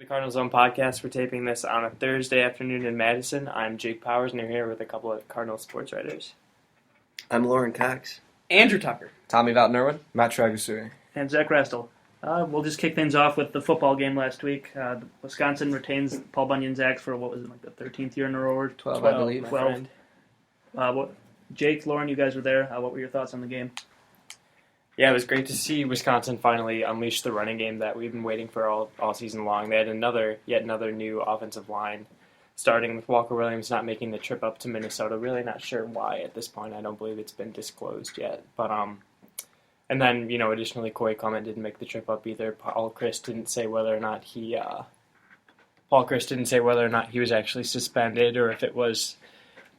The Cardinal Zone podcast. We're taping this on a Thursday afternoon in Madison. I'm Jake Powers, and you're here with a couple of Cardinal sports writers. I'm Lauren Cox. Andrew Tucker. Tommy Val-Nerwin. Matt Tragasuri. And Zach Restel. We'll just kick things off with the football game last week. Wisconsin retains Paul Bunyan's axe for, what was it, like the 13th year in a row? Or 12, I believe. 12. Jake, Lauren, you guys were there. What were your thoughts on the game? Yeah, it was great to see Wisconsin finally unleash the running game that we've been waiting for all season long. They had yet another new offensive line, starting with Walker Williams not making the trip up to Minnesota. Really not sure why at this point. I don't believe it's been disclosed yet. But and then additionally, Corey Clement didn't make the trip up either. Paul Chryst didn't say whether or not he was actually suspended or if it was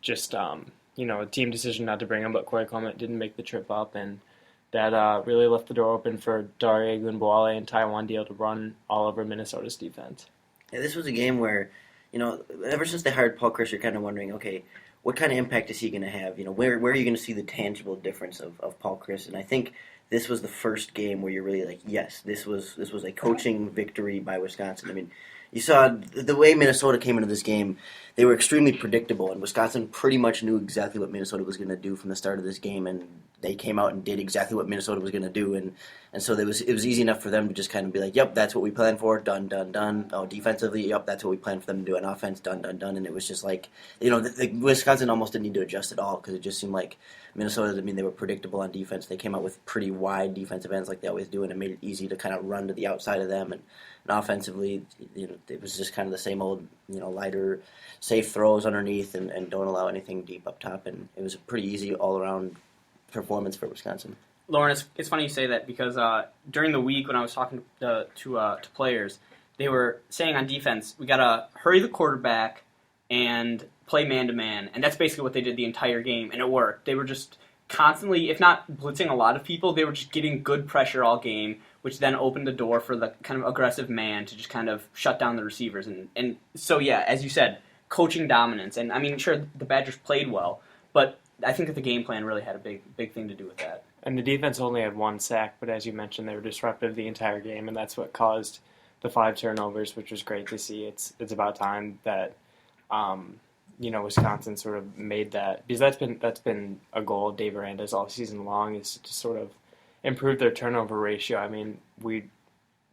just a team decision not to bring him. But Corey Clement didn't make the trip up, and that really left the door open for Dare Ogunbowale and Taiwan Deal to run all over Minnesota's defense. Yeah, this was a game where, ever since they hired Paul Chryst, you're kind of wondering, okay, what kind of impact is he going to have? Where are you going to see the tangible difference of Paul Chryst? And I think this was the first game where you're really like, yes, this was a coaching victory by Wisconsin. I mean, you saw the way Minnesota came into this game, they were extremely predictable, and Wisconsin pretty much knew exactly what Minnesota was going to do from the start of this game, and they came out and did exactly what Minnesota was going to do, and so it was easy enough for them to just kind of be like, yep, that's what we planned for, done, done, done. Oh, defensively, yep, that's what we planned for them to do on offense, done, done, done, and it was just like, Wisconsin almost didn't need to adjust at all because it just seemed like Minnesota, they were predictable on defense. They came out with pretty wide defensive ends like they always do, and it made it easy to kind of run to the outside of them, and offensively, it was just kind of the same old, lighter, safe throws underneath and don't allow anything deep up top, and it was a pretty easy all-around performance for Wisconsin. Lauren, it's funny you say that because during the week when I was talking to players, they were saying on defense, we got to hurry the quarterback and play man-to-man, and that's basically what they did the entire game, and it worked. They were just constantly, if not blitzing a lot of people, they were just getting good pressure all game, which then opened the door for the kind of aggressive man to just kind of shut down the receivers. And so, yeah, as you said, coaching dominance. And, I mean, sure, the Badgers played well, but I think that the game plan really had a big thing to do with that. And the defense only had one sack, but as you mentioned, they were disruptive the entire game, and that's what caused the 5 turnovers, which was great to see. It's about time that Wisconsin sort of made that, because that's been a goal of Dave Aranda's all season long, is to sort of improve their turnover ratio. I mean, we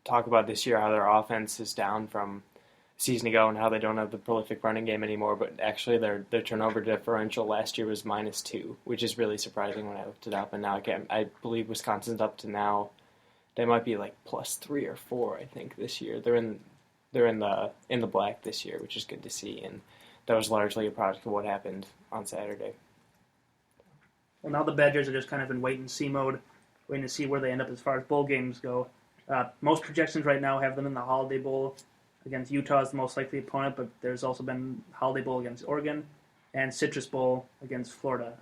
talk about this year how their offense is down from a season ago and how they don't have the prolific running game anymore, but actually their turnover differential last year was -2, which is really surprising when I looked it up. And now I believe Wisconsin's up to now, they might be like +3 or 4, I think, this year. They're in the black this year, which is good to see, and that was largely a product of what happened on Saturday. Well, now the Badgers are just kind of in wait-and-see mode, waiting to see where they end up as far as bowl games go. Most projections right now have them in the Holiday Bowl against Utah as the most likely opponent, but there's also been Holiday Bowl against Oregon and Citrus Bowl against Florida.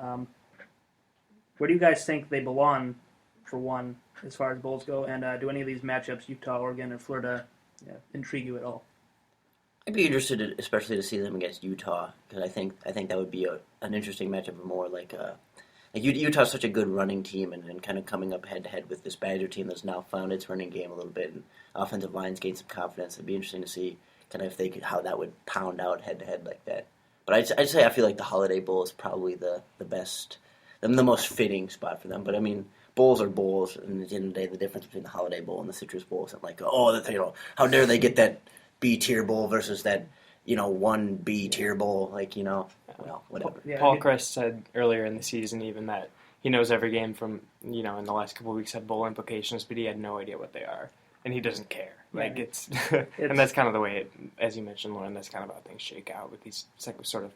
Where do you guys think they belong, for one, as far as bowls go? And do any of these matchups, Utah, Oregon, or Florida, intrigue you at all? I'd be interested, especially to see them against Utah, because I think that would be an interesting matchup. More like Utah's such a good running team, and kind of coming up head-to-head with this Badger team that's now found its running game a little bit, and offensive lines gained some confidence. It'd be interesting to see kind of how that would pound out head-to-head like that. But I'd say I feel like the Holiday Bowl is probably the best, the most fitting spot for them. But I mean, bowls are bowls, and at the end of the day, the difference between the Holiday Bowl and the Citrus Bowl isn't like, how dare they get that B-tier bowl versus that 1B tier bowl, well, whatever. Paul Chryst said earlier in the season even that he knows every game from, in the last couple of weeks had bowl implications, but he had no idea what they are, and he doesn't care. Like, it's and that's kind of the way, as you mentioned, Lauren, that's kind of how things shake out with these sort of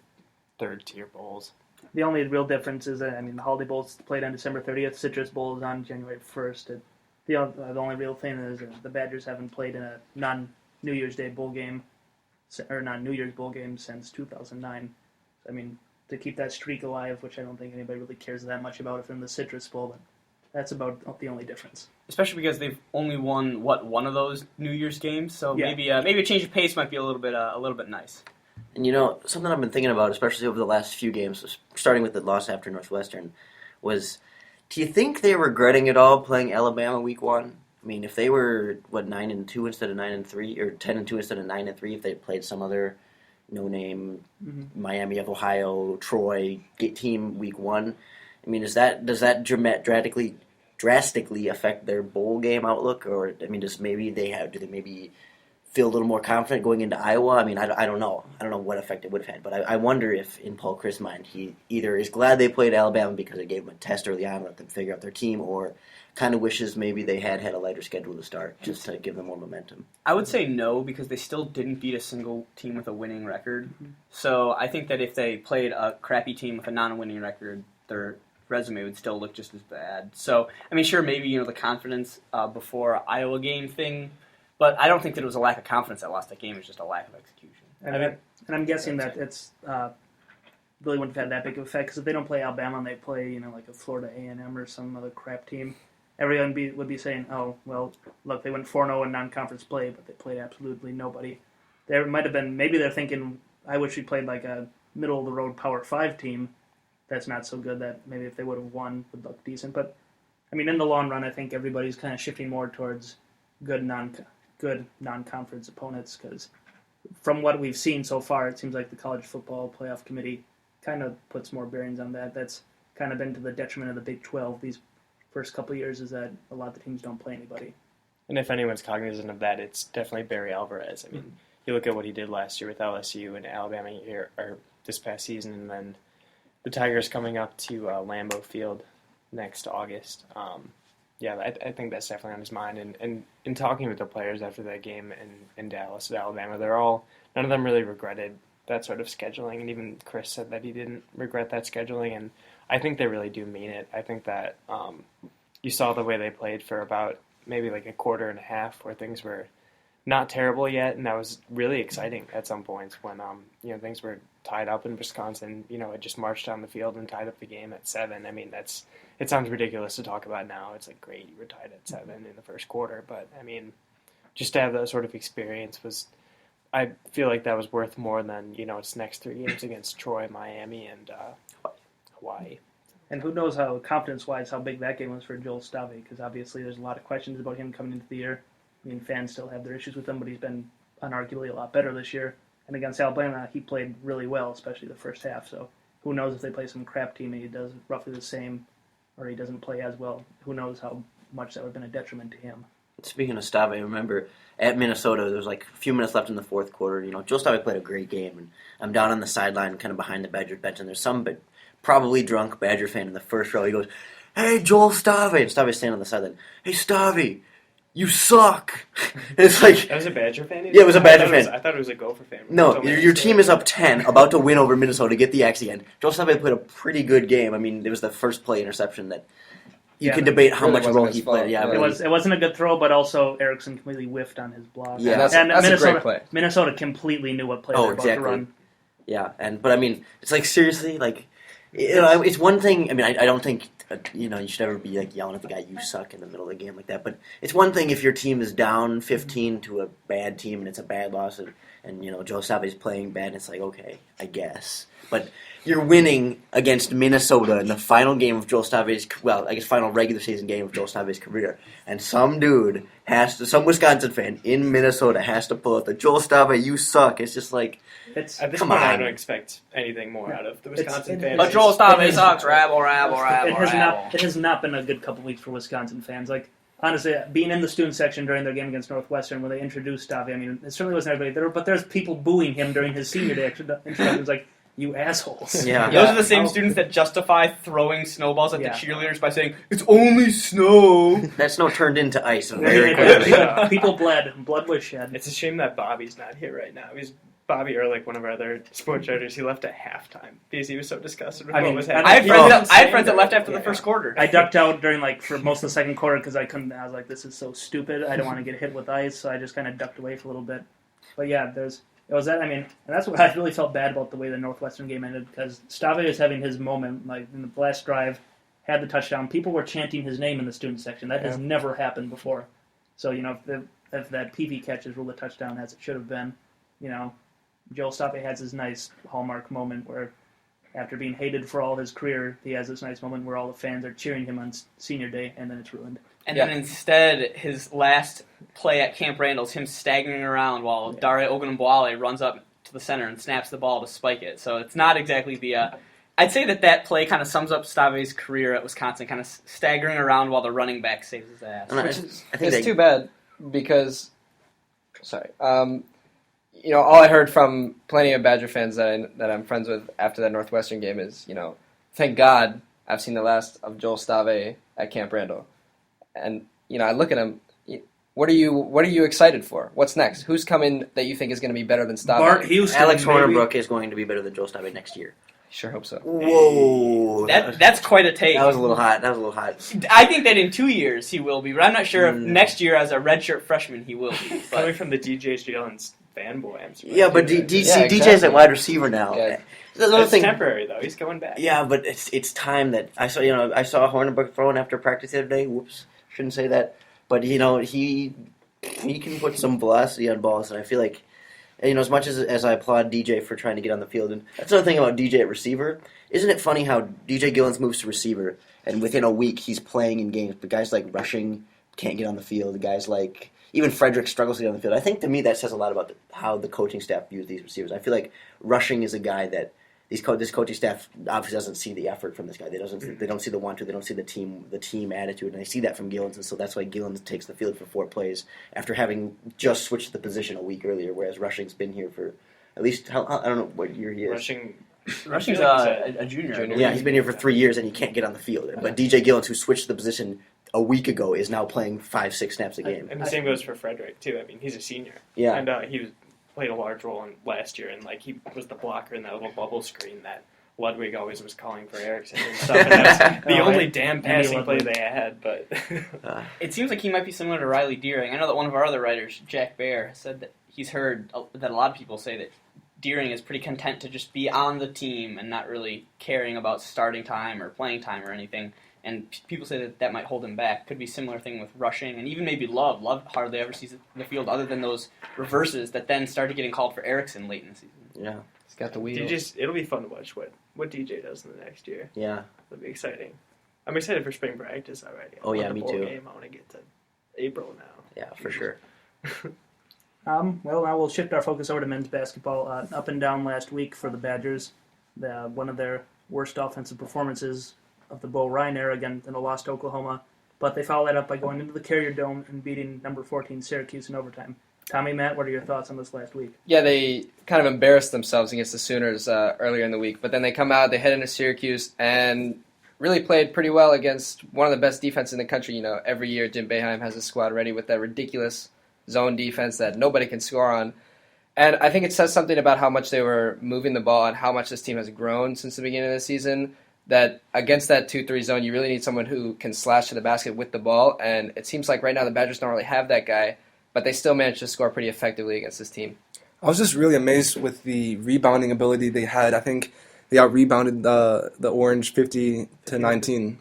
third-tier bowls. The only real difference is that, the Holiday Bowl's played on December 30th, Citrus Bowl is on January 1st. The only real thing is the Badgers haven't played in a non-New Year's Day bowl game, or non-New Year's bowl game since 2009. To keep that streak alive, which I don't think anybody really cares that much about if they're in the Citrus Bowl, but that's about the only difference. Especially because they've only won one of those New Year's games, so maybe a change of pace might be a little bit nice. And something I've been thinking about, especially over the last few games, starting with the loss after Northwestern, was, do you think they're regretting it all playing Alabama week 1? I mean, if they were 9-2 instead of 9-3, or 10-2 instead of 9-3, if they played some other no-name Miami of Ohio, Troy team week 1, I mean, does that drastically affect their bowl game outlook, or I mean, do they maybe feel a little more confident going into Iowa? I mean, I don't know. I don't know what effect it would have had, but I wonder if in Paul Chryst' mind he either is glad they played Alabama because it gave them a test early on, let them figure out their team, or kind of wishes maybe they had a lighter schedule to start just to give them more momentum. I would say no, because they still didn't beat a single team with a winning record. So I think that if they played a crappy team with a non-winning record, their resume would still look just as bad. So, I mean, sure, maybe, the confidence before Iowa game thing, but I don't think that it was a lack of confidence that lost that game. It was just a lack of execution. And I'm guessing that it's really wouldn't have had that big of an effect, because if they don't play Alabama and they play, like a Florida A&M or some other crap team, everyone would be saying, oh, well, look, they went 4-0 in non-conference play, but they played absolutely nobody. There might have been, maybe they're thinking, I wish we played like a middle-of-the-road Power 5 team that's not so good, that maybe if they would have won would look decent. But, I mean, in the long run, I think everybody's kind of shifting more towards good non-conference opponents, because from what we've seen so far, it seems like the College Football Playoff Committee kind of puts more bearings on that. That's kind of been to the detriment of the Big 12 these first couple of years, is that a lot of the teams don't play anybody. And if anyone's cognizant of that, it's definitely Barry Alvarez. I mean, you look at what he did last year with LSU and Alabama or this past season, and then the Tigers coming up to Lambeau Field next August. I think that's definitely on his mind. And in talking with the players after that game in Dallas at Alabama, none of them really regretted that sort of scheduling. And even Chris said that he didn't regret that scheduling. And I think they really do mean it. I think that you saw the way they played for about maybe like a quarter and a half, where things were not terrible yet, and that was really exciting at some points when things were tied up in Wisconsin. It just marched down the field and tied up the game at 7. I mean, it sounds ridiculous to talk about now. It's like, great, you were tied at 7 in the first quarter, but I mean, just to have that sort of experience I feel like that was worth more than its next 3 games against Troy, Miami, and Hawaii. And who knows how confidence-wise how big that game was for Joel Stave, because obviously there's a lot of questions about him coming into the year. I mean, fans still have their issues with him, but he's been unarguably a lot better this year. And against Alabama, he played really well, especially the first half. So who knows if they play some crap team and he does roughly the same, or he doesn't play as well. Who knows how much that would have been a detriment to him. Speaking of Stave, I remember at Minnesota, there was like a few minutes left in the fourth quarter. Joel Stave played a great game, and I'm down on the sideline, kind of behind the Badger bench, and there's some probably drunk Badger fan in the first row. He goes, "Hey, Joel Stave," and Stave's standing on the sideline. "Hey, Stave, you suck." It's like, that was a Badger fan? Yeah, it was a Badger fan. I thought it was a Gopher fan. No, your team is up 10, about to win over Minnesota, get the X again. Joel Stave played a pretty good game. I mean, it was the first play interception that you can debate how much role he played. Yeah, it wasn't a good throw, but also Erickson completely whiffed on his block. Yeah, that's Minnesota, a great play. Minnesota completely knew what play they were about to run. Yeah, but I mean, it's like, seriously, like, it's one thing. I mean, I don't think you should ever be like yelling at the guy, "You suck," in the middle of the game like that. But it's one thing if your team is down 15 to a bad team and it's a bad loss, and Joe Stave's playing bad, and it's like, okay, I guess. But you're winning against Minnesota in the final game of Joel Stave's, final regular season game of Joel Stave's career, and some Wisconsin fan in Minnesota has to pull out the "Joel Stave, you suck." It's just like, at this point, I don't expect anything more out of the Wisconsin fans. But Joel Stave sucks. Rabble. It has not been a good couple weeks for Wisconsin fans. Like, honestly, being in the student section during their game against Northwestern when they introduced Stave, I mean, it certainly wasn't everybody there, but there's people booing him during his senior day introductions, like, "You assholes." Yeah. Those are the same students that justify throwing snowballs at the cheerleaders by saying, "It's only snow." That snow turned into ice very quickly. People bled. Blood was shed. It's a shame that Bobby's not here right now. Bobby Ehrlich, one of our other sports writers, he left at halftime because he was so disgusted with what was happening. I had friends that left after the first quarter. I ducked out during for most of the second quarter because I couldn't. I was like, "This is so stupid. I don't want to get hit with ice," so I just kind of ducked away for a little bit. But yeah, it was that. I mean, and that's what I really felt bad about the way the Northwestern game ended, because Stave is having his moment. Like in the last drive, had the touchdown. People were chanting his name in the student section. That has never happened before. So if that PV catch is ruled a touchdown as it should have been, Joel Stave has his nice hallmark moment where, after being hated for all his career, he has this nice moment where all the fans are cheering him on senior day, and then it's ruined. And then instead, his last play at Camp Randall's him staggering around while Dare Ogunbowale runs up to the center and snaps the ball to spike it. So it's not exactly the... I'd say that play kind of sums up Stave's career at Wisconsin, kind of staggering around while the running back saves his ass. It's too bad because... Sorry. All I heard from plenty of Badger fans that I'm friends with after that Northwestern game is, thank God I've seen the last of Joel Stave at Camp Randall. And, I look at him, what are you excited for? What's next? Who's coming that you think is going to be better than Stave? Bart Houston, Alex Hornibrook is going to be better than Joel Stave next year. Sure hope so. Whoa. That's quite a take. That was a little hot. I think that in 2 years he will be, but I'm not sure if next year as a redshirt freshman he will be. But. Coming from the DJ Jalen fanboy, I'm surprised. Yeah, but DJ's at wide receiver now. Yeah. It's temporary though. He's going back. Yeah, but it's time that I saw Hornibrook throwing after practice the other day. Whoops, shouldn't say that. But he can put some velocity on balls, and I feel like as much as I applaud DJ for trying to get on the field, and that's another thing about DJ at receiver. Isn't it funny how DJ Gillens moves to receiver, and within a week he's playing in games, but guys like Rushing can't get on the field. Guys like even Frederick struggles to get on the field. I think to me that says a lot about how the coaching staff views these receivers. I feel like Rushing is a guy that this coaching staff obviously doesn't see the effort from this guy. They don't see the want to. They don't see the team attitude, and I see that from Gillens, and so that's why Gillens takes the field for 4 plays after having just switched the position a week earlier, whereas Rushing's been here for at least I don't know what year he is. Rushing's a junior. Yeah, he's been here for 3 years and he can't get on the field. But DJ Gillens, who switched the position a week ago, is now playing 5-6 snaps a game. And the same goes for Frederick too. I mean, he's a senior. Yeah, and he played a large role in last year, and he was the blocker in that little bubble screen that Ludwig always was calling for Erickson and stuff. And that's the only damn passing play they had. But it seems like he might be similar to Riley Deering. I know that one of our other writers, Jack Baer, said that he's heard that a lot of people say that Deering is pretty content to just be on the team and not really caring about starting time or playing time or anything. And people say that might hold him back. Could be a similar thing with Rushing, and even maybe Love. Love hardly ever sees the field other than those reverses that then started getting called for Erickson late in the season. Yeah. He's got the wheels. It'll be fun to watch what DJ does in the next year. Yeah. It'll be exciting. I'm excited for spring practice already. Oh, yeah, me too. Game. I want to get to April now. Yeah, for sure. Well, now we'll shift our focus over to men's basketball. Up and down last week for the Badgers. One of their worst offensive performances of the Bo Ryan era, again, in a loss to Oklahoma. But they followed that up by going into the Carrier Dome and beating number 14 Syracuse in overtime. Tommy, Matt, what are your thoughts on this last week? Yeah, they kind of embarrassed themselves against the Sooners earlier in the week. But then they come out, they head into Syracuse, and really played pretty well against one of the best defenses in the country. Every year Jim Boeheim has a squad ready with that ridiculous zone defense that nobody can score on. And I think it says something about how much they were moving the ball and how much this team has grown since the beginning of the season, that against that 2-3 zone, you really need someone who can slash to the basket with the ball. And it seems like right now the Badgers don't really have that guy, but they still managed to score pretty effectively against this team. I was just really amazed with the rebounding ability they had. I think they out-rebounded the Orange 50-19.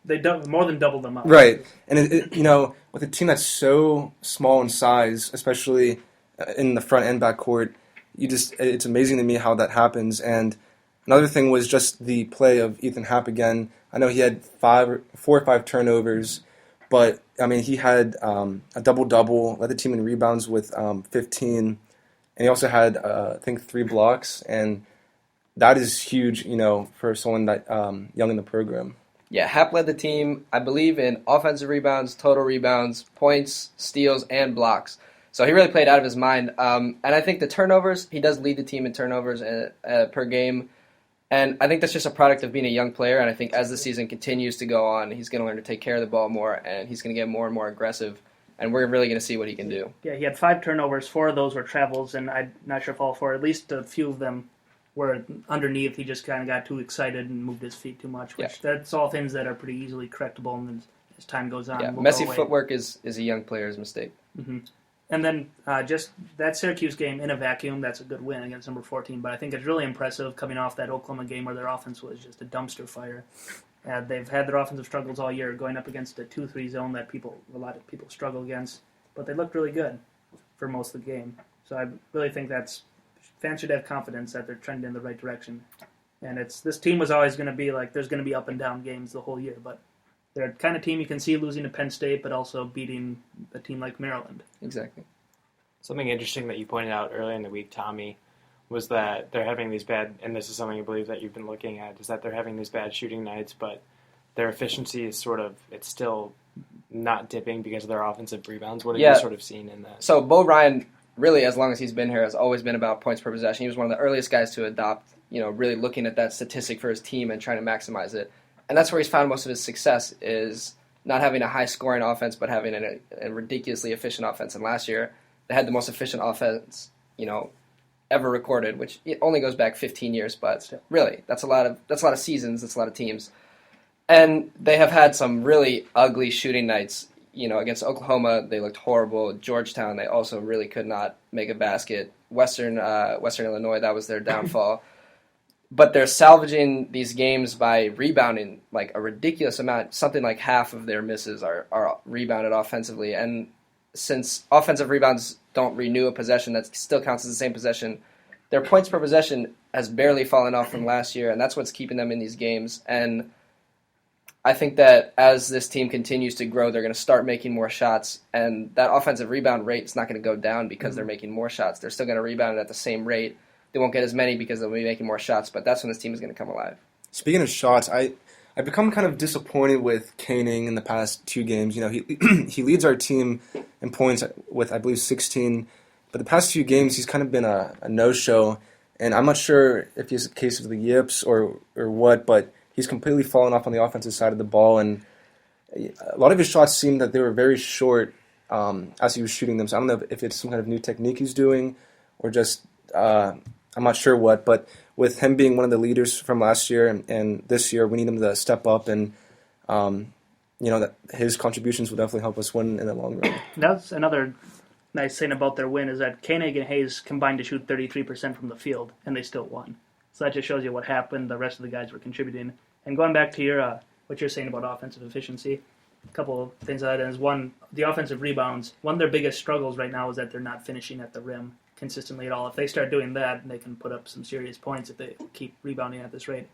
They more than doubled them up. Right. And, with a team that's so small in size, especially in the front and back court, it's amazing to me how that happens. And another thing was just the play of Ethan Happ again. I know he had 4 or 5 turnovers, but, he had a double-double, led the team in rebounds with 15, and he also had, I think, 3 blocks, and that is huge, for someone that young in the program. Yeah, Happ led the team, I believe, in offensive rebounds, total rebounds, points, steals, and blocks. So he really played out of his mind. And I think the turnovers, he does lead the team in turnovers per game. And I think that's just a product of being a young player. And I think as the season continues to go on, he's going to learn to take care of the ball more, and he's going to get more and more aggressive. And we're really going to see what he can do. Yeah, he had 5 turnovers. 4 of those were travels, and I'm not sure if all 4, at least a few of them were underneath. He just kind of got too excited and moved his feet too much, which that's all things that are pretty easily correctable, and as time goes on, yeah, messy footwork is a young player's mistake. Mm-hmm. And then just that Syracuse game in a vacuum, that's a good win against number 14, but I think it's really impressive coming off that Oklahoma game where their offense was just a dumpster fire. They've had their offensive struggles all year, going up against a 2-3 zone that a lot of people struggle against, but they looked really good for most of the game. So I really think fans should have confidence that they're trending in the right direction. And this team was always going to be there's going to be up and down games the whole year, but they're the kind of team you can see losing to Penn State, but also beating a team like Maryland. Exactly. Something interesting that you pointed out earlier in the week, Tommy, was that they're having these bad, and this is something I believe that you've been looking at, is that they're having these bad shooting nights, but their efficiency is it's still not dipping because of their offensive rebounds. What have you sort of seen in that? So Bo Ryan, really, as long as he's been here, has always been about points per possession. He was one of the earliest guys to adopt, really looking at that statistic for his team and trying to maximize it. And that's where he's found most of his success, is not having a high-scoring offense, but having a ridiculously efficient offense. And last year, they had the most efficient offense, ever recorded, which it only goes back 15 years, but really, that's a lot of seasons, that's a lot of teams. And they have had some really ugly shooting nights. Against Oklahoma, they looked horrible. Georgetown, they also really could not make a basket. Western Illinois, that was their downfall. But they're salvaging these games by rebounding like a ridiculous amount. Something like half of their misses are rebounded offensively. And since offensive rebounds don't renew a possession, that still counts as the same possession. Their points per possession has barely fallen off from last year, and that's what's keeping them in these games. And I think that as this team continues to grow, they're going to start making more shots, and that offensive rebound rate is not going to go down because they're making more shots. They're still going to rebound at the same rate. They won't get as many because they'll be making more shots, but that's when this team is going to come alive. Speaking of shots, I've become kind of disappointed with Koenig in the past 2 games. He leads our team in points with, I believe, 16, but the past few games he's kind of been a no-show, and I'm not sure if he's a case of the yips or what, but he's completely fallen off on the offensive side of the ball, and a lot of his shots seemed that they were very short as he was shooting them. So I don't know if it's some kind of new technique he's doing or just I'm not sure what. But with him being one of the leaders from last year and this year, we need him to step up, and that his contributions will definitely help us win in the long run. That's another nice thing about their win, is that Koenig and Hayes combined to shoot 33% from the field, and they still won. So that just shows you what happened. The rest of the guys were contributing. And going back to your what you're saying about offensive efficiency, a couple of things that is. One, the offensive rebounds. One of their biggest struggles right now is that they're not finishing at the rim consistently at all. If they start doing that, they can put up some serious points if they keep rebounding at this rate.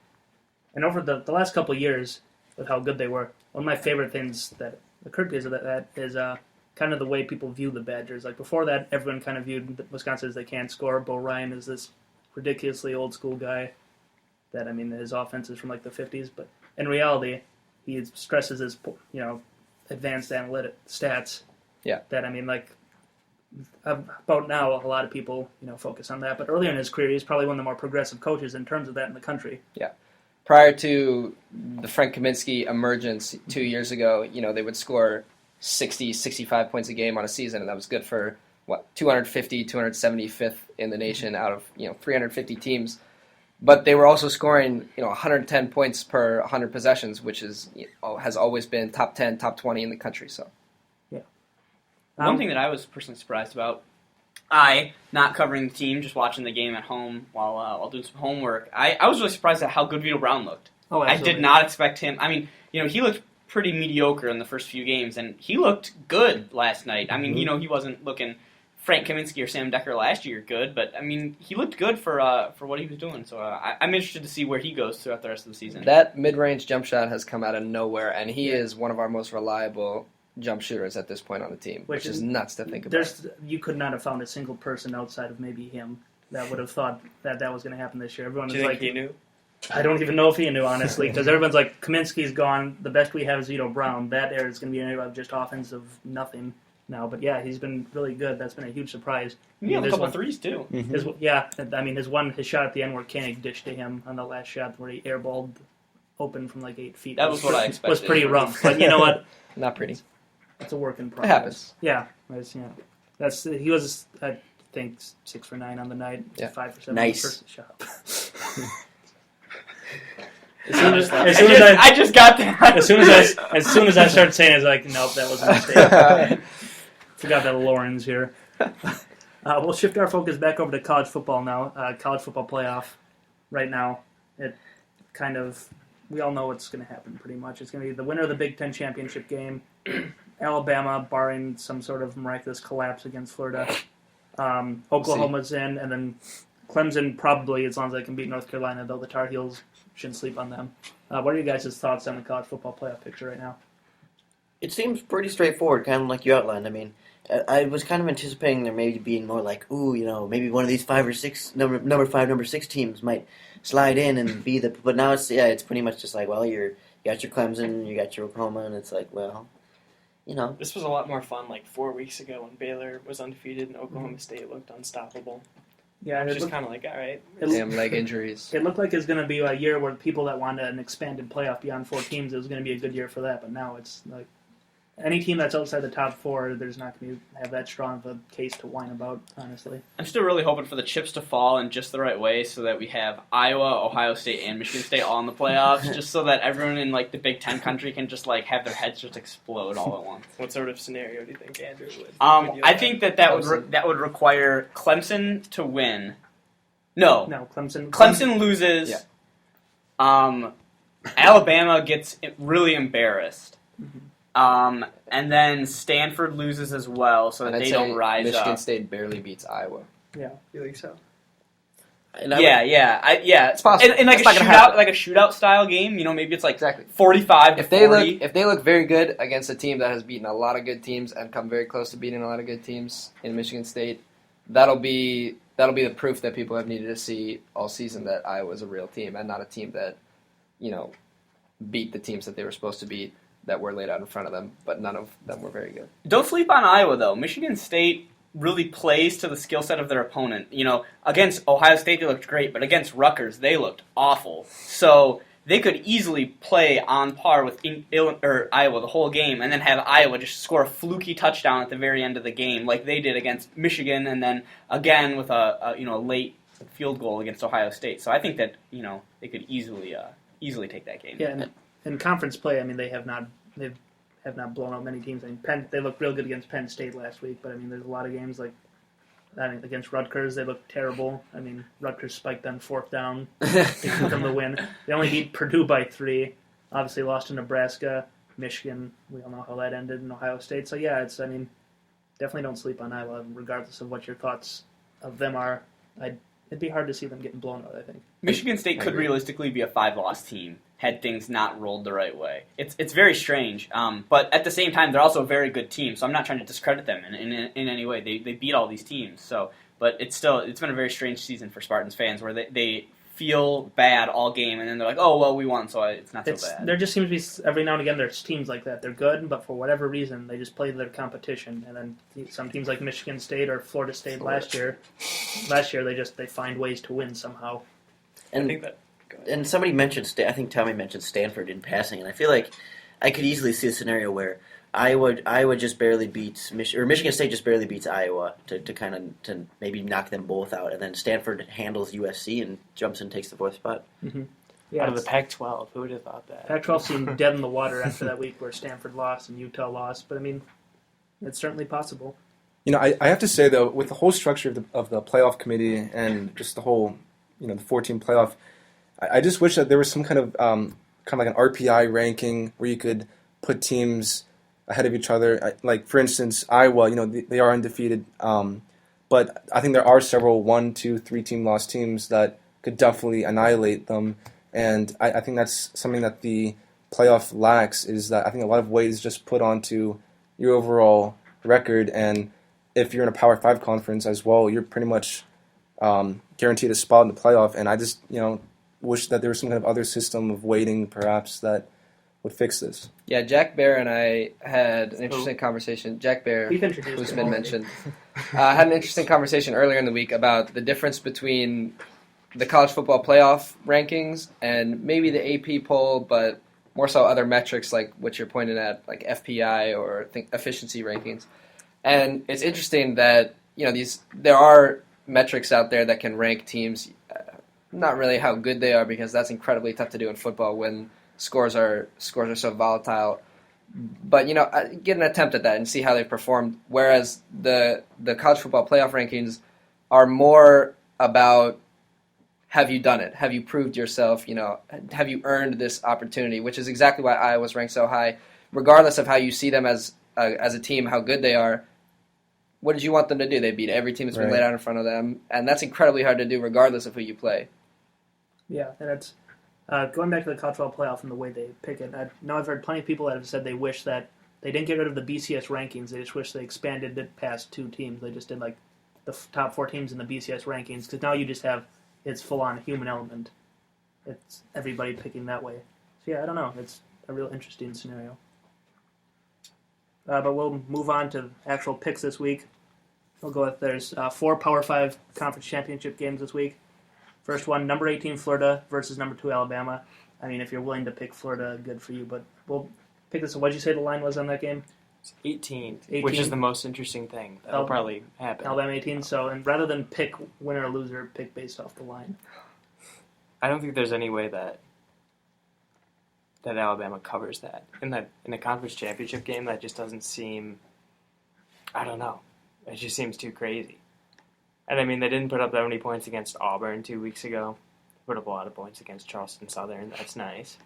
And over the last couple of years, with how good they were, one of my favorite things that occurred because of that is kind of the way people view the Badgers. Like before that, everyone kind of viewed Wisconsin as they can't score. Bo Ryan is this ridiculously old school guy that, his offense is from like the 50s, but in reality, he stresses his, advanced analytic stats. Yeah. That, about now, a lot of people, focus on that, but earlier in his career, he's probably one of the more progressive coaches in terms of that in the country. Yeah. Prior to the Frank Kaminsky emergence 2 years ago, they would score 60, 65 points a game on a season, and that was good for 275th in the nation out of 350 teams. But they were also scoring 110 points per 100 possessions, which has always been top 10, top 20 in the country. So, yeah. One thing that I was personally surprised about, not covering the team, just watching the game at home while doing some homework, I was really surprised at how good Vito Brown looked. Oh, absolutely. I did not expect him. He looked pretty mediocre in the first few games, and he looked good last night. He wasn't looking Frank Kaminsky or Sam Decker last year good, but he looked good for what he was doing. So I'm interested to see where he goes throughout the rest of the season. That mid-range jump shot has come out of nowhere, and he is one of our most reliable jump shooters at this point on the team, which is nuts to think about. You could not have found a single person outside of maybe him that would have thought that was going to happen this year. Everyone Do you think he knew? I don't even know if he knew, honestly, because everyone's like, Kaminsky's gone. The best we have is Vito Brown. That era is going to be an era of just offensive nothing now. But yeah, he's been really good. That's been a huge surprise. He had a couple of threes too. Mm-hmm. His shot at the end where Koenig dished to him on the last shot where he airballed open from like 8 feet. That was what I expected. Was pretty rough, but you know what? Not pretty. It's a work in progress. It happens. Yeah, he was, I think, 6 for 9 on the night. Yeah. 5 for 7. Nice. Shut up. I just got that. As soon as I started saying it, I was like, nope, that was a mistake. Forgot that Lauren's here. We'll shift our focus back over to college football now. College football playoff right now. We all know what's going to happen pretty much. It's going to be the winner of the Big Ten championship game, Alabama, barring some sort of miraculous collapse against Florida. Oklahoma's in, and then Clemson probably, as long as they can beat North Carolina, though the Tar Heels shouldn't sleep on them. What are you guys' thoughts on the college football playoff picture right now? It seems pretty straightforward, kind of like you outlined. I mean, I was kind of anticipating there maybe being more like, maybe one of these 5 or 6 number 5, number 6 teams might slide in and be the. But now it's pretty much just like, well, you got your Clemson, you got your Oklahoma, and it's like, well, This was a lot more fun like 4 weeks ago when Baylor was undefeated and Oklahoma State looked unstoppable. Yeah, it's just kind of like, all right. Damn leg injuries. It looked like it was going to be a year where people that wanted an expanded playoff beyond 4 teams, it was going to be a good year for that. But now it's like any team that's outside the top 4, there's not going to have that strong of a case to whine about, honestly. I'm still really hoping for the chips to fall in just the right way so that we have Iowa, Ohio State, and Michigan State all in the playoffs, just so that everyone in like the Big Ten country can just like have their heads just explode all at once. What sort of scenario do you think, Andrew? I think that would require Clemson to win. No, Clemson loses. Yeah. Alabama gets really embarrassed. Mm-hmm. And then Stanford loses as well, so that they don't rise Michigan up. State barely beats Iowa. Yeah, you think so? Yeah. It's possible. In like a shootout style game, maybe it's like exactly 45 to 40. If they look very good against a team that has beaten a lot of good teams and come very close to beating a lot of good teams in Michigan State, that'll be the proof that people have needed to see all season that Iowa's a real team and not a team that, beat the teams that they were supposed to beat that were laid out in front of them, but none of them were very good. Don't sleep on Iowa, though. Michigan State really plays to the skill set of their opponent. Against Ohio State, they looked great, but against Rutgers, they looked awful. So they could easily play on par with Iowa the whole game and then have Iowa just score a fluky touchdown at the very end of the game like they did against Michigan and then again with a late field goal against Ohio State. So I think that, they could easily take that game. Yeah, and in conference play, I mean, they have not blown out many teams. I mean, they looked real good against Penn State last week, but I mean, there's a lot of games like against Rutgers, they looked terrible. I mean, Rutgers spiked on 4th down to give them the win. They only beat Purdue by 3. Obviously, lost to Nebraska, Michigan. We all know how that ended in Ohio State. So yeah, definitely don't sleep on Iowa, regardless of what your thoughts of them are. It'd be hard to see them getting blown out, I think. Michigan State could realistically be a 5-loss team had things not rolled the right way. It's very strange, but at the same time, they're also a very good team, so I'm not trying to discredit them in any way. They beat all these teams, but it's been a very strange season for Spartans fans where they feel bad all game, and then they're like, oh, well, we won, so it's not so bad. There just seems to be, every now and again, there's teams like that. They're good, but for whatever reason, they just play their competition. And then some teams like Michigan State or Florida State last year, they find ways to win somehow. And somebody mentioned, I think Tommy mentioned Stanford in passing, and I feel like I could easily see a scenario where Iowa just barely beats Michigan State just barely beats Iowa to maybe knock them both out, and then Stanford handles USC and jumps and takes the 4th spot. Mm-hmm. Yeah, out of the Pac-12, who would have thought that? Pac-12 seemed dead in the water after that week where Stanford lost and Utah lost, but I mean, it's certainly possible. I have to say though, with the whole structure of the playoff committee and just the whole, the 4-team playoff, I just wish that there was some kind of like an RPI ranking where you could put teams ahead of each other. Like, for instance, Iowa, they are undefeated, but I think there are several 1, 2, 3-team loss teams that could definitely annihilate them, and I think that's something that the playoff lacks, is that I think a lot of weight is just put onto your overall record, and if you're in a Power 5 conference as well, you're pretty much guaranteed a spot in the playoff, and I just, wish that there was some kind of other system of weighting, perhaps, that would fix this. Yeah, Jack Bear and I had an interesting conversation. Jack Bear, who's been mentioned, had an interesting conversation earlier in the week about the difference between the college football playoff rankings and maybe the AP poll, but more so other metrics like what you're pointing at, like FPI or efficiency rankings. And it's interesting that there are metrics out there that can rank teams. Not really how good they are, because that's incredibly tough to do in football when scores are so volatile. But get an attempt at that and see how they've performed. Whereas the college football playoff rankings are more about, have you done it? Have you proved yourself? Have you earned this opportunity? Which is exactly why Iowa's ranked so high, regardless of how you see them as a team, how good they are. What did you want them to do? They beat every team that's been laid out in front of them, and that's incredibly hard to do regardless of who you play. Yeah, and it's going back to the college football playoff and the way they pick it. I know I've heard plenty of people that have said they wish that they didn't get rid of the BCS rankings. They just wish they expanded it past 2 teams. They just did like the top 4 teams in the BCS rankings because now you just have it's full on human element. It's everybody picking that way. So yeah, I don't know. It's a real interesting scenario. But we'll move on to actual picks this week. We'll go with there's 4 Power 5 conference championship games this week. First one, number 18 Florida versus number 2 Alabama. I mean, if you're willing to pick Florida, good for you. But we'll pick this. What did you say the line was on that game? 18, 18, which is the most interesting thing. That'll probably happen. Alabama 18. So, and rather than pick winner or loser, pick based off the line. I don't think there's any way that Alabama covers that in a conference championship game. That just doesn't seem. I don't know. It just seems too crazy. And I mean, they didn't put up that many points against Auburn 2 weeks ago. They put up a lot of points against Charleston Southern. That's nice.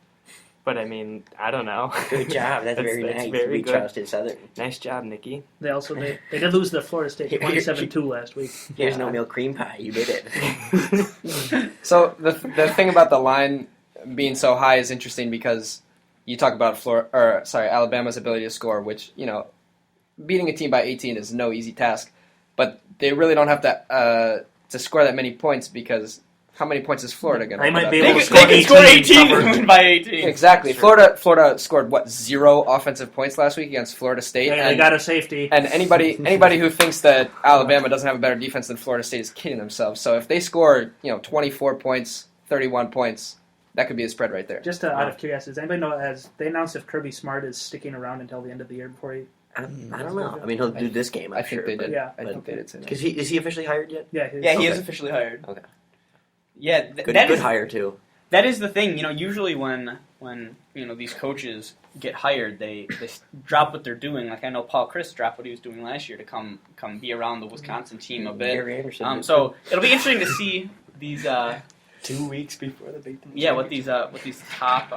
But I mean, I don't know. Good job. That's very nice. Very we good. Charleston Southern. Nice job, Nikki. They also they did lose to Florida State 27-2 last week. Here's no milk cream pie. You did it. So the thing about the line being so high is interesting because you talk about Alabama's ability to score, which, you know, beating a team by 18 is no easy task. But they really don't have to score that many points because how many points is Florida going to They put might up? be They able to could score score 18 18 and and win by 18. Exactly. Florida scored, 0 offensive points last week against Florida State. They got a safety. And anybody who thinks that Alabama doesn't have a better defense than Florida State is kidding themselves. So if they score, 24 points, 31 points, that could be a spread right there. Just out of curiosity, does anybody know, has they announced if Kirby Smart is sticking around until the end of the year before he... I don't know. I mean, he'll do this game, I think they did. Yeah. I think they did say that. Because is he officially hired yet? Yeah, He is officially hired. Okay. Yeah, Good hire, too. That is the thing. Usually when these coaches get hired, they drop what they're doing. Like I know Paul Chryst dropped what he was doing last year to come be around the Wisconsin team a bit. Gary Anderson. So it'll be interesting to see these 2 weeks before the Big Ten. yeah, what these top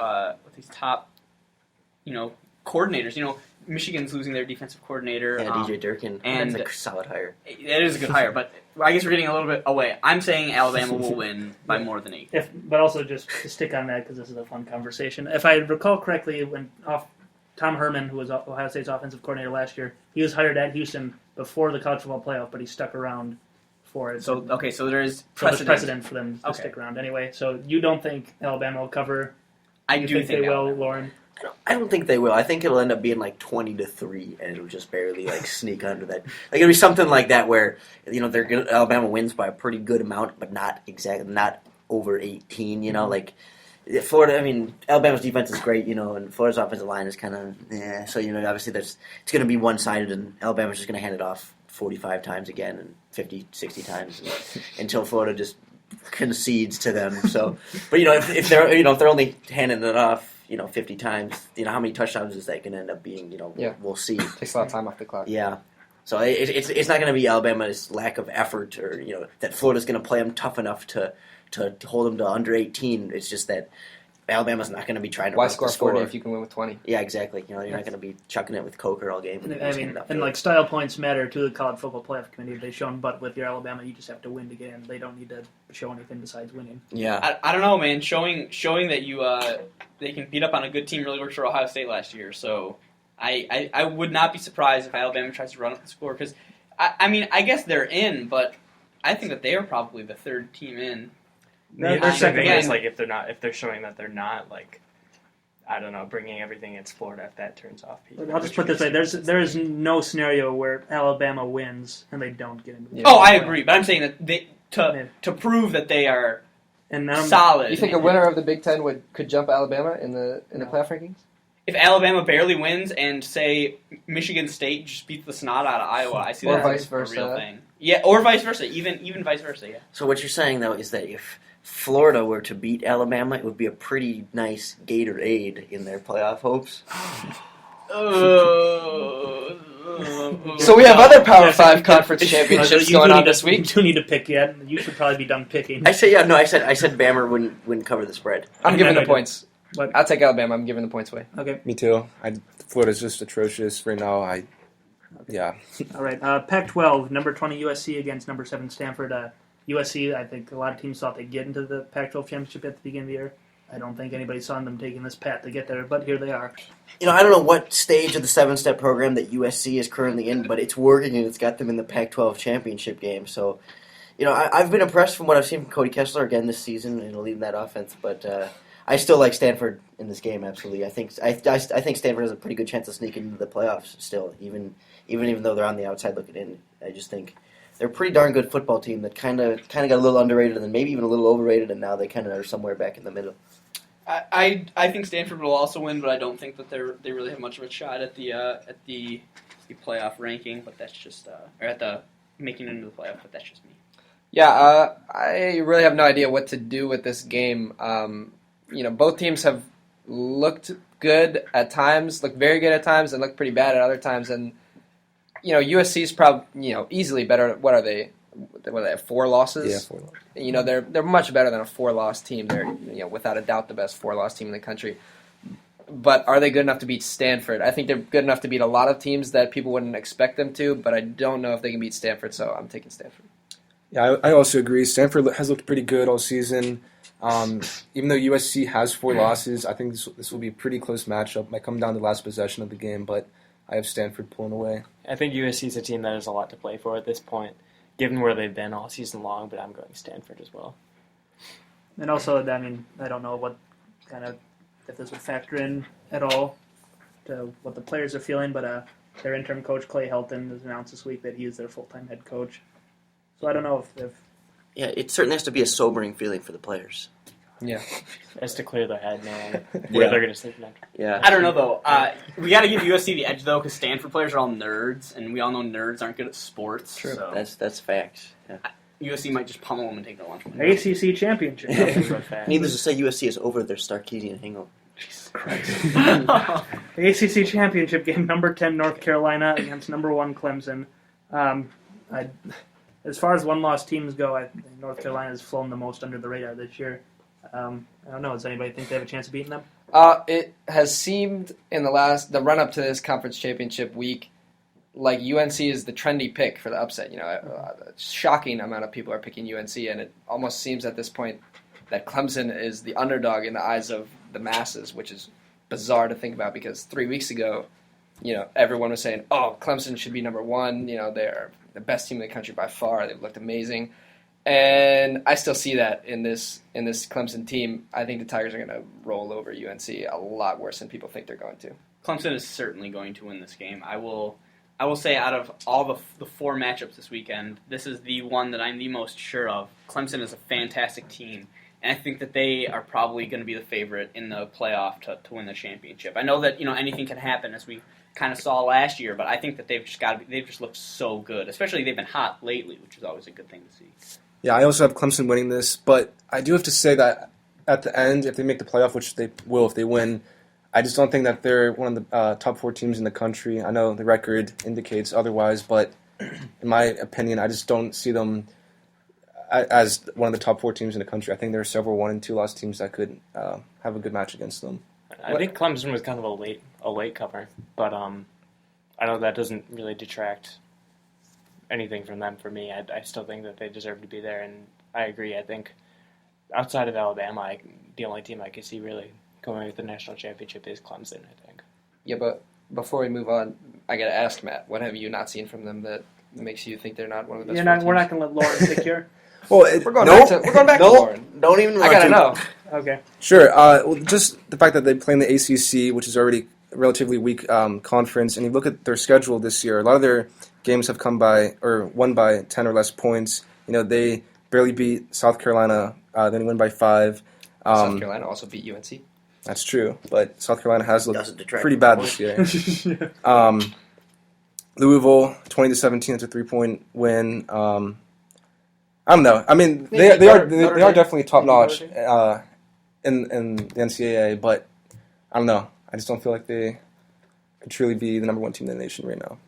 coordinators. Michigan's losing their defensive coordinator. Yeah, DJ Durkin. and that's a solid hire. It is a good hire, but I guess we're getting a little bit away. I'm saying Alabama will win by more than 8. But also just to stick on that because this is a fun conversation. If I recall correctly, when Tom Herman, who was Ohio State's offensive coordinator last year, he was hired at Houston before the college football playoff, but he stuck around for it. So there is there's precedent for them to stick around anyway. So you don't think Alabama will cover? I You do think they will, Alabama. Lauren. I don't think they will. I think it'll end up being like 20-3, and it'll just barely sneak under that. Like it'll be something like that where Alabama wins by a pretty good amount, but not over 18. Like Florida. I mean, Alabama's defense is great, and Florida's offensive line is kind of So obviously it's going to be one-sided, and Alabama's just going to hand it off 45 times again and 50, 60 times until Florida just concedes to them. So, but if they're only handing it off 50 times, how many touchdowns is that going to end up being? We'll see. Takes a lot of time off the clock. Yeah. So it's not going to be Alabama's lack of effort or, that Florida's going to play them tough enough to hold them to under 18. It's just that Alabama's not going to be trying to Why run score the score 40 if you can win with 20? Yeah, exactly. You're not going to be chucking it with Coker all game. And style points matter to the college football playoff committee. They've shown, but with your Alabama, you just have to win to get in. They don't need to show anything besides winning. Yeah. I don't know, man. Showing that they can beat up on a good team really worked for Ohio State last year. So I would not be surprised if Alabama tries to run up the score because I guess they're in, but I think that they are probably the third team in. They're second. Is if they're showing that they're not I don't know, bringing everything against Florida if that turns off people. I'll just put this way: there is no scenario where Alabama wins and they don't get into the Oh, I agree, but I'm saying that to prove that they are solid. You think a winner of the Big Ten could jump Alabama in the playoff rankings? If Alabama barely wins and say Michigan State just beats the snot out of Iowa, I see or that vice as versa. a real thing. Yeah, or vice versa, even vice versa. Yeah. So what you're saying though is that if Florida were to beat Alabama, it would be a pretty nice Gatorade in their playoff hopes. So we have other Power 5 conference championships going on this week. You do need to pick yet. You should probably be done picking. I said Bama wouldn't cover the spread. I'm giving the points. What? I'll take Alabama. I'm giving the points away. Okay. Me too. Florida's just atrocious right now. Yeah. All right. Pac-12, number 20 USC against number 7 Stanford. USC, I think a lot of teams thought they'd get into the Pac-12 championship at the beginning of the year. I don't think anybody saw them taking this path to get there, but here they are. I don't know what stage of the 7-step program that USC is currently in, but it's working and it's got them in the Pac-12 championship game. So, I've been impressed from what I've seen from Cody Kessler again this season and leading that offense. But I still like Stanford in this game. Absolutely, I think Stanford has a pretty good chance of sneaking into the playoffs still, even though they're on the outside looking in. I just think they're a pretty darn good football team that kind of got a little underrated and then maybe even a little overrated, and now they kind of are somewhere back in the middle. I think Stanford will also win, but I don't think that they really have much of a shot at the playoff ranking. But that's just or at the making it into the playoff. But that's just me. Yeah, I really have no idea what to do with this game. Both teams have looked good at times, looked very good at times, and looked pretty bad at other times. And USC's probably easily better. What are they? What, they have 4 losses? Yeah, 4 losses. They're much better than a 4-loss team. They're without a doubt the best 4-loss team in the country. But are they good enough to beat Stanford? I think they're good enough to beat a lot of teams that people wouldn't expect them to, but I don't know if they can beat Stanford, so I'm taking Stanford. Yeah, I also agree. Stanford has looked pretty good all season. Even though USC has 4 losses, I think this will be a pretty close matchup. Might come down to the last possession of the game, but I have Stanford pulling away. I think USC is a team that has a lot to play for at this point, given where they've been all season long, but I'm going Stanford as well. And also, I don't know what if this would factor in at all to what the players are feeling, but their interim coach, Clay Helton, has announced this week that he is their full-time head coach. So I don't know if Yeah, it certainly has to be a sobering feeling for the players. Yeah. As to clear their head, man, where they're going to sleep tonight. Yeah. I don't know though. We got to give USC the edge though, because Stanford players are all nerds, and we all know nerds aren't good at sports. True. So That's facts. Yeah. USC might just pummel them and take their lunch money. ACC championship. Needless to say, USC is over their Starkeesian hangover. Jesus Christ. The ACC championship game, number 10 North Carolina against number 1 Clemson. As far as one-loss teams go, I think North Carolina has flown the most under the radar this year. I don't know. Does anybody think they have a chance of beating them? It has seemed in the run-up to this conference championship week like UNC is the trendy pick for the upset. A shocking amount of people are picking UNC, and it almost seems at this point that Clemson is the underdog in the eyes of the masses, which is bizarre to think about because 3 weeks ago, everyone was saying, "Oh, Clemson should be number 1. They're the best team in the country by far. They've looked amazing." And I still see that in this Clemson team. I think the Tigers are going to roll over UNC a lot worse than people think they're going to. Clemson is certainly going to win this game. I will say out of all the 4 matchups this weekend, this is the one that I'm the most sure of. Clemson is a fantastic team, and I think that they are probably going to be the favorite in the playoff to win the championship. I know that anything can happen, as we kind of saw last year, but I think that they've just looked so good. Especially they've been hot lately, which is always a good thing to see. Yeah, I also have Clemson winning this, but I do have to say that at the end, if they make the playoff, which they will if they win, I just don't think that they're one of the top 4 teams in the country. I know the record indicates otherwise, but in my opinion, I just don't see them as one of the top 4 teams in the country. I think there are several 1- and 2-loss teams that could have a good match against them. I think Clemson was kind of a late comer, but I know that doesn't really detract anything from them for me. I still think that they deserve to be there, and I agree. I think outside of Alabama, the only team I could see really going with the national championship is Clemson, I think. Yeah, but before we move on, I got to ask Matt, what have you not seen from them that makes you think they're not one of the best 4 teams? We're not going to let Lauren pick here. Well, we're going back to Lauren. Don't even. I gotta know. Okay. Sure. Well, just the fact that they play in the ACC, which is already a relatively weak conference, and you look at their schedule this year, a lot of their games have won by 10 or less points. They barely beat South Carolina, then they win by 5. South Carolina also beat UNC. That's true, but South Carolina has looked pretty from bad this year. Louisville, 20-17, that's a 3-point win. I don't know. I mean, they are definitely top notch in the NCAA, but I don't know. I just don't feel like they could truly be the number 1 team in the nation right now.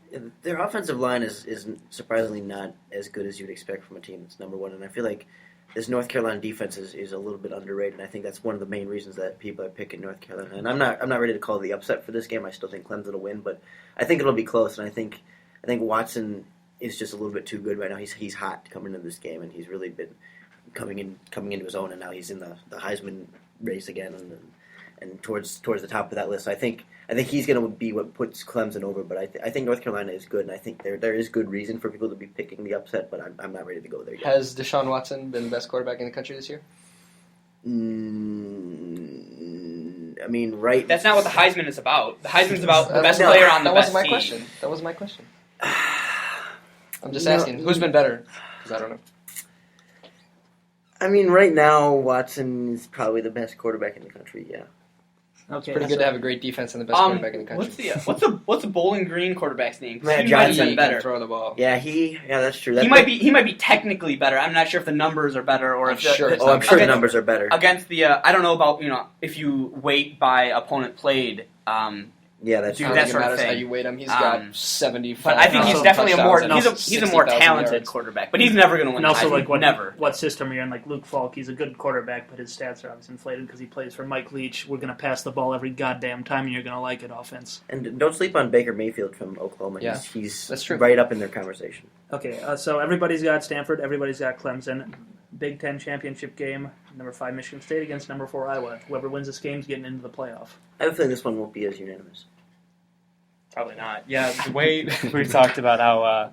Their offensive line is surprisingly not as good as you'd expect from a team that's number 1, and I feel like this North Carolina defense is a little bit underrated, and I think that's one of the main reasons that people are picking North Carolina. And I'm not ready to call the upset for this game. I still think Clemson will win, but I think it'll be close. And I think Watson is just a little bit too good right now. He's hot coming into this game, and he's really been coming into his own. And now he's in the Heisman race again and towards the top of that list. So I think he's going to be what puts Clemson over. But I think North Carolina is good, and I think there is good reason for people to be picking the upset. But I'm not ready to go there yet. Has Deshaun Watson been the best quarterback in the country this year? I mean, right. That's not what the Heisman is about. The Heisman's about the best player on the best team. That wasn't my question. I'm just asking, who's been better? Because I don't know. I mean, right now, Watson is probably the best quarterback in the country, yeah. Okay, Pretty good to have a great defense and the best quarterback in the country. What's the Bowling Green quarterback's name? Matt He might Johnson. be better. Throw the ball. Yeah, that's true. He might be technically better. I'm not sure if the numbers are better or I'm if sure it's I'm sure the numbers are better. against the. I don't know about if you weight by opponent played. Yeah, that's Dude, true. I don't that think it sort of matters how thing. you weight him. He's got 75. But I think he's definitely touchdowns he's a and more 60,000 talented yards. quarterback. But he's never going to win. And also, the like, Heisman. what system you're in, like Luke Falk, he's a good quarterback, but his stats are obviously inflated because he plays for Mike Leach. We're going to pass the ball every goddamn time, and you're going to like it offense. And don't sleep on Baker Mayfield from Oklahoma. Yeah, He's that's true. right up in their conversation. Okay, so everybody's got Stanford, everybody's got Clemson. Big Ten championship game, number 5 Michigan State against number 4 Iowa. Whoever wins this game is getting into the playoff. I have a feeling this one won't be as unanimous. Probably not. Yeah, the way we talked about how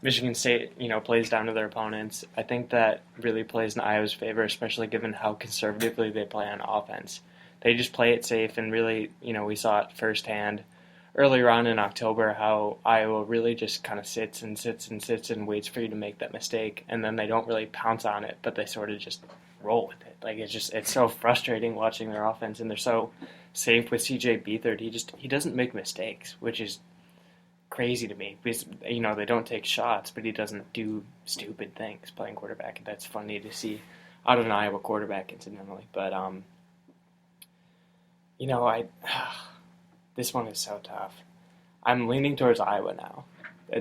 Michigan State, plays down to their opponents, I think that really plays in Iowa's favor, especially given how conservatively they play on offense. They just play it safe, and really, we saw it firsthand earlier on in October how Iowa really just kind of sits and waits for you to make that mistake, and then they don't really pounce on it, but they sort of just roll with it. Like it's so frustrating watching their offense, and they're so safe with CJ Beathard. He doesn't make mistakes, which is crazy to me because they don't take shots, but he doesn't do stupid things playing quarterback, and that's funny to see out of an Iowa quarterback, incidentally. But this one is so tough. I'm leaning towards Iowa now.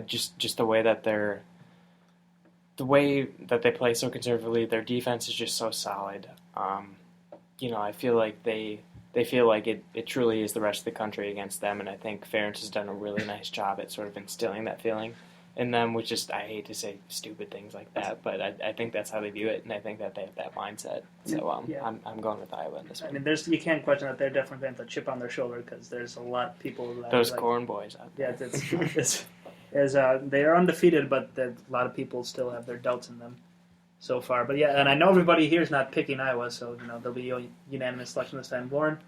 Just the way that they play so conservatively, their defense is just so solid. I feel like they feel like it truly is the rest of the country against them, and I think Ferentz has done a really nice job at sort of instilling that feeling in them, which is, I hate to say stupid things like that, but I think that's how they view it, and I think that they have that mindset. So Yeah. I'm going with Iowa in this one. I mean, you can't question that they're definitely going to have a chip on their shoulder because there's a lot of people that Those like, corn boys out there. Yeah, they are undefeated, but a lot of people still have their doubts in them so far. But yeah, and I know everybody here is not picking Iowa, so there'll be a unanimous selection this time. Lauren?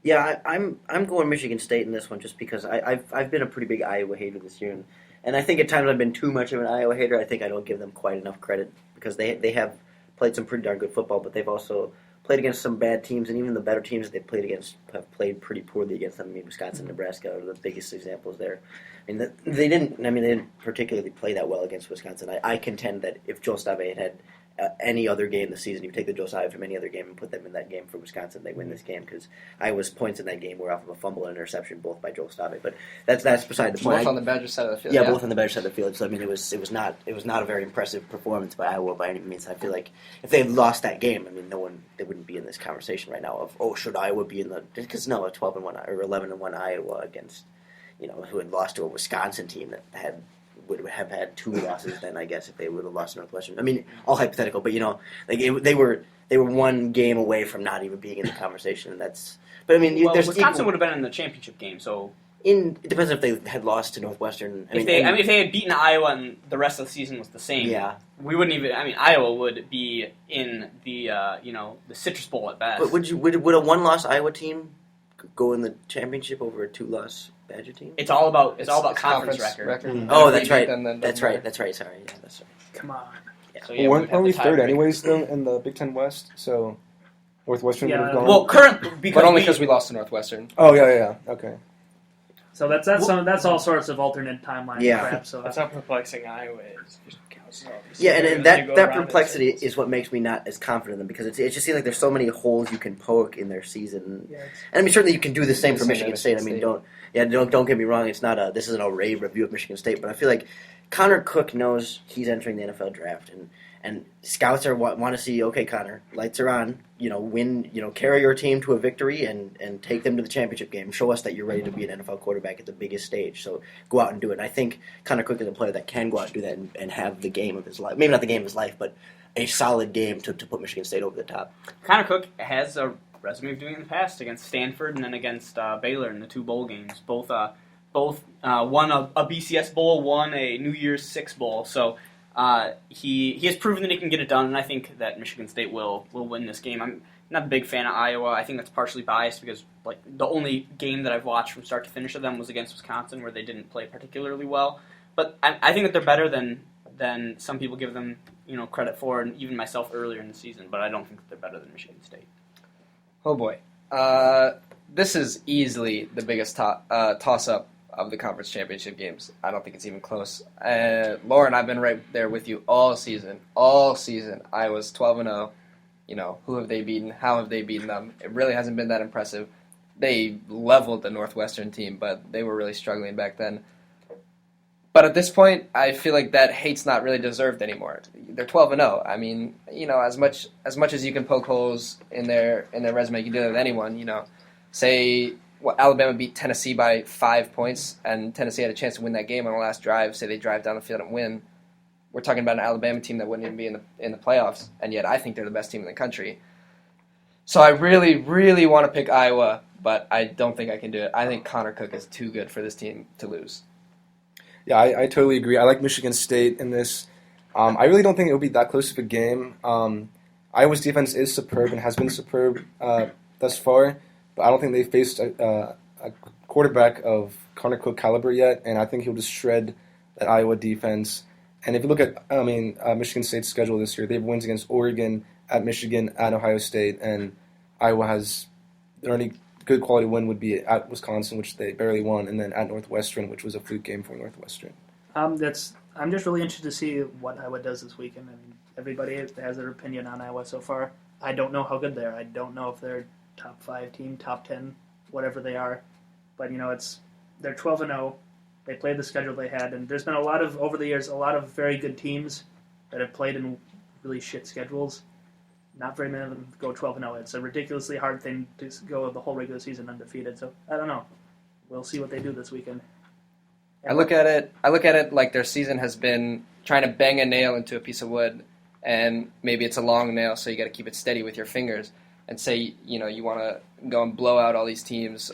Yeah, I'm going Michigan State in this one just because I've been a pretty big Iowa hater this year, and I think at times I've been too much of an Iowa hater. I think I don't give them quite enough credit because they have played some pretty darn good football, but they've also played against some bad teams, and even the better teams that they've played against have played pretty poorly against them. I mean, Wisconsin, Nebraska are the biggest examples there. I mean, they didn't particularly play that well against Wisconsin. I contend that if Joe Stave had any other game this season, you take the Joe Stave from any other game and put them in that game for Wisconsin, they win this game because Iowa's points in that game were off of a fumble and interception, both by Joe Stave. But that's beside the point. Both on the Badger side of the field. Yeah, both on the Badger side of the field. So I mean, it was not a very impressive performance by Iowa by any means. I feel like if they had lost that game, I mean, they wouldn't be in this conversation right now of should Iowa be in the because no, a 12-1 or 11-1 Iowa against who had lost to a Wisconsin team that would have had 2 losses then, I guess, if they would have lost to Northwestern. I mean, all hypothetical, but they were one game away from not even being in the conversation, and that's. But I mean, well, Wisconsin would have been in the championship game, so. It depends if they had lost to Northwestern. If they had beaten Iowa and the rest of the season was the same, yeah, we wouldn't even. I mean, Iowa would be in the the Citrus Bowl at best. But would a 1-loss Iowa team go in the championship over a 2-loss Badger team? It's all about conference record. Mm-hmm. Oh, that's right. That's right. Sorry, yeah, that's right. Come on. Yeah. So, Well, aren't we third anyways, though, in the Big Ten West? So Northwestern would have gone. Well, but only because we lost to Northwestern. Oh, yeah. Okay. So that's all sorts of alternate timeline crap. So That's how perplexing Iowa is. Yeah, and that perplexity is what makes me not as confident in them because it just seems like there's so many holes you can poke in their season. Yeah, and I mean, certainly you can do the same for Michigan State. I mean, don't get me wrong. This isn't a rave review of Michigan State, but I feel like Connor Cook knows he's entering the NFL draft, and scouts want to see, okay, Connor, lights are on. Win. Carry your team to a victory and take them to the championship game. Show us that you're ready to be an NFL quarterback at the biggest stage. So go out and do it. And I think Connor Cook is a player that can go out and do that and have the game of his life. Maybe not the game of his life, but a solid game to put Michigan State over the top. Connor Cook has a resume of doing it in the past against Stanford and then against Baylor in the 2 bowl games. Both won a BCS bowl, won a New Year's Six bowl. So he has proven that he can get it done, and I think that Michigan State will win this game. I'm not a big fan of Iowa. I think that's partially biased because the only game that I've watched from start to finish of them was against Wisconsin, where they didn't play particularly well. But I think that they're better than some people give them credit for, and even myself earlier in the season. But I don't think that they're better than Michigan State. Oh boy, this is easily the biggest toss-up of the conference championship games. I don't think it's even close. Lauren, I've been right there with you all season. Iowa's 12-0. Who have they beaten? How have they beaten them? It really hasn't been that impressive. They leveled the Northwestern team, but they were really struggling back then. But at this point, I feel like that hate's not really deserved anymore. They're 12-0. I mean, as much as you can poke holes in their resume, you can do that with anyone. Say Alabama beat Tennessee by 5 points, and Tennessee had a chance to win that game on the last drive. Say they drive down the field and win. We're talking about an Alabama team that wouldn't even be in the playoffs, and yet I think they're the best team in the country. So I really, really want to pick Iowa, but I don't think I can do it. I think Connor Cook is too good for this team to lose. Yeah, I totally agree. I like Michigan State in this. I really don't think it will be that close of a game. Iowa's defense is superb and has been superb thus far, but I don't think they've faced a quarterback of Connor Cook caliber yet, and I think he'll just shred that Iowa defense. And if you look at, Michigan State's schedule this year, they have wins against Oregon, at Michigan, at Ohio State, and Iowa has their only good quality win would be at Wisconsin, which they barely won, and then at Northwestern, which was a fluke game for Northwestern. I'm just really interested to see what Iowa does this weekend. I mean, everybody has their opinion on Iowa so far. I don't know how good they are. I don't know if they're top 5 team, top 10, whatever they are. But they're 12-0. They played the schedule they had, and there's been over the years, a lot of very good teams that have played in really shit schedules. Not very many of them go 12-0. It's a ridiculously hard thing to go the whole regular season undefeated. So I don't know. We'll see what they do this weekend. I look at it like their season has been trying to bang a nail into a piece of wood, and maybe it's a long nail, so you got to keep it steady with your fingers. And say you want to go and blow out all these teams.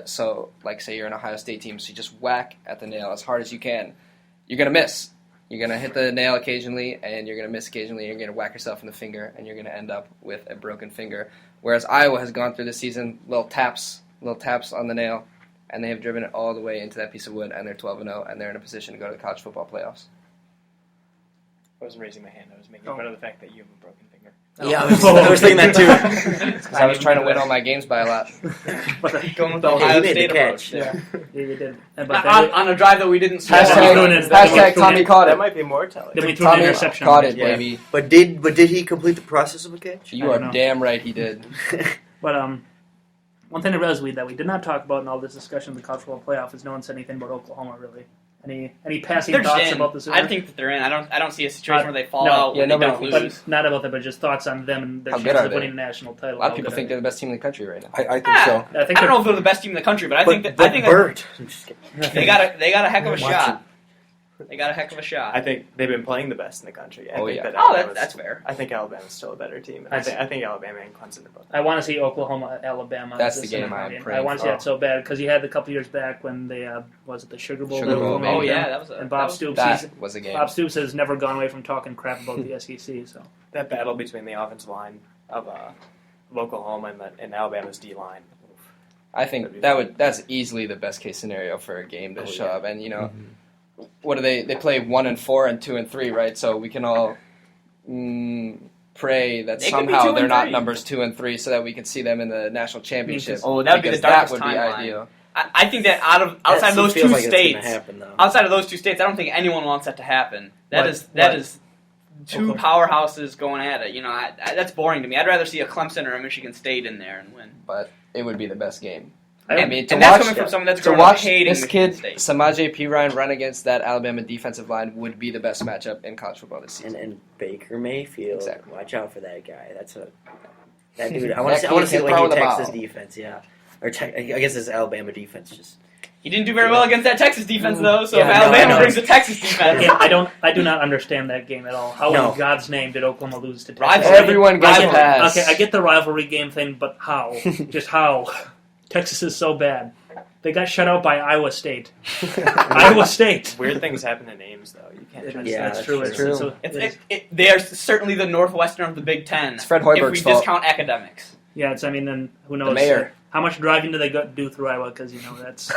So say you're an Ohio State team, so you just whack at the nail as hard as you can. You're gonna miss. You're going to hit the nail occasionally, and you're going to miss occasionally, and you're going to whack yourself in the finger, and you're going to end up with a broken finger. Whereas Iowa has gone through the season, little taps on the nail, and they have driven it all the way into that piece of wood, and they're 12-0, and they're in a position to go to the college football playoffs. I wasn't raising my hand. I was making fun of the fact that you have a broken finger. Yeah, I was thinking that too. Because I was trying to win all my games by a lot. Going with the Ohio made State the catch. approach. Yeah. You did. On a drive that we didn't score. Hashtag Tommy caught That it. might be more telling. Then we threw an Tommy interception. caught it, Yeah. baby. But did he complete the process of a catch? You are damn right he did. But one thing I realized that we did not talk about in all this discussion of the college football playoff is no one said anything about Oklahoma really. Any passing They're thoughts just in. about this? I think that they're in. I don't see a situation where they fall No. out Yeah, when they nobody don't thinks- lose. But not about that, but just thoughts on them and their How good chances are of they? winning the national title. A lot of How people good think are they're the best team in the country right now. I think so. they? I don't know if they're the best team in the country, but I think that Bert. I'm just kidding. they got a heck of a Watch shot. They got a heck of a shot. I think they've been playing the best in the country. I Oh, think yeah. that Oh, Alabama's- that's fair. I think Alabama's still a better team. I I think Alabama and Clemson are both. I want to see Oklahoma, Alabama. That's the this game summer. I'm I praying want to see for. that so bad because you had a couple years back when they was it the Sugar Bowl? Sugar Bowl, Oklahoma Oh baby. beat yeah, them. that was a And Bob that Stoops. That was a game. Bob Stoops has never gone away from talking crap about the SEC. So That battle between the offensive line of Oklahoma and Alabama's D line. I think that's easily the best case scenario for a game to show up. And what do they play 1-4 and 2-3, right? So we can all pray that They could be somehow 2 they're and not 3. numbers 2 and 3, so that we can see them in the national championship. Oh, that would be the because that darkest would be timeline. ideal. I think that outside those feels two like it's gonna states, happen, though. outside of those two states, I don't think anyone wants that to happen. That is two powerhouses going at it. That's boring to me. I'd rather see a Clemson or a Michigan State in there and win. But it would be the best game. I mean, and that's coming from someone that's to grown watch up hating this Michigan kid, State. Samaje Perine, run against that Alabama defensive line would be the best matchup in college football this season. And Baker Mayfield, Exactly. watch out for that guy. That dude. I want to see the way throw he the attacks ball. his defense. Yeah, I guess his Alabama defense just. He didn't do very well against that Texas defense, though. So Yeah, if no, I Alabama know. brings the Texas defense, I do not understand that game at all. How No. in God's name did Oklahoma lose to Texas? Rivalry. Everyone gets a Rivalry. pass. Okay, I get the rivalry game thing, but how? Just how? Texas is so bad. They got shut out by Iowa State. Iowa State. Weird things happen to names, though. You can't trust Yeah, That's that's true. true. they are certainly the Northwestern of the Big Ten. It's Fred if Hoiberg's we fault. discount academics. Yeah, then who knows? The mayor. How much driving do they do through Iowa? Because, that's...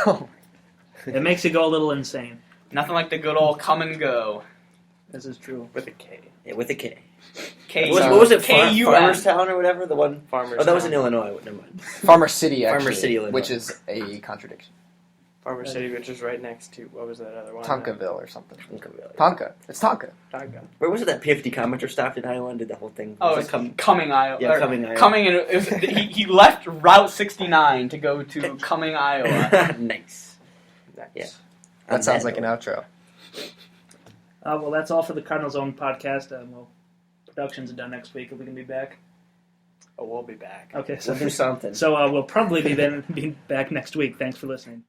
It makes you go a little insane. Nothing like the good old come and go. This is true. with a K. Yeah, with a K. K- What was it? KUN. Farmerstown or whatever. The one. Farmers. Oh, that was in Town. Illinois. Never mind. Farmer City, actually, Farmer City, Illinois. which is a contradiction. Farmer City, which is right next to what was that other one? Tonkaville or something. Okay. Tonka. It's Tonka. Tonka. Where was it that PFD commenter stopped in Iowa and did the whole thing? Oh, Was it's it Cumming, Iowa. Yeah, or Cumming, Iowa. Cumming, and he left Route 69 to go to Cumming, Iowa. Nice. Nice. Yeah. That sounds like an outro. Well, that's all for the Cardinal Zone podcast. Production's done next week. Are we going to be back? Oh, we'll be back. Okay, We'll do something. so we'll probably be back next week. Thanks for listening.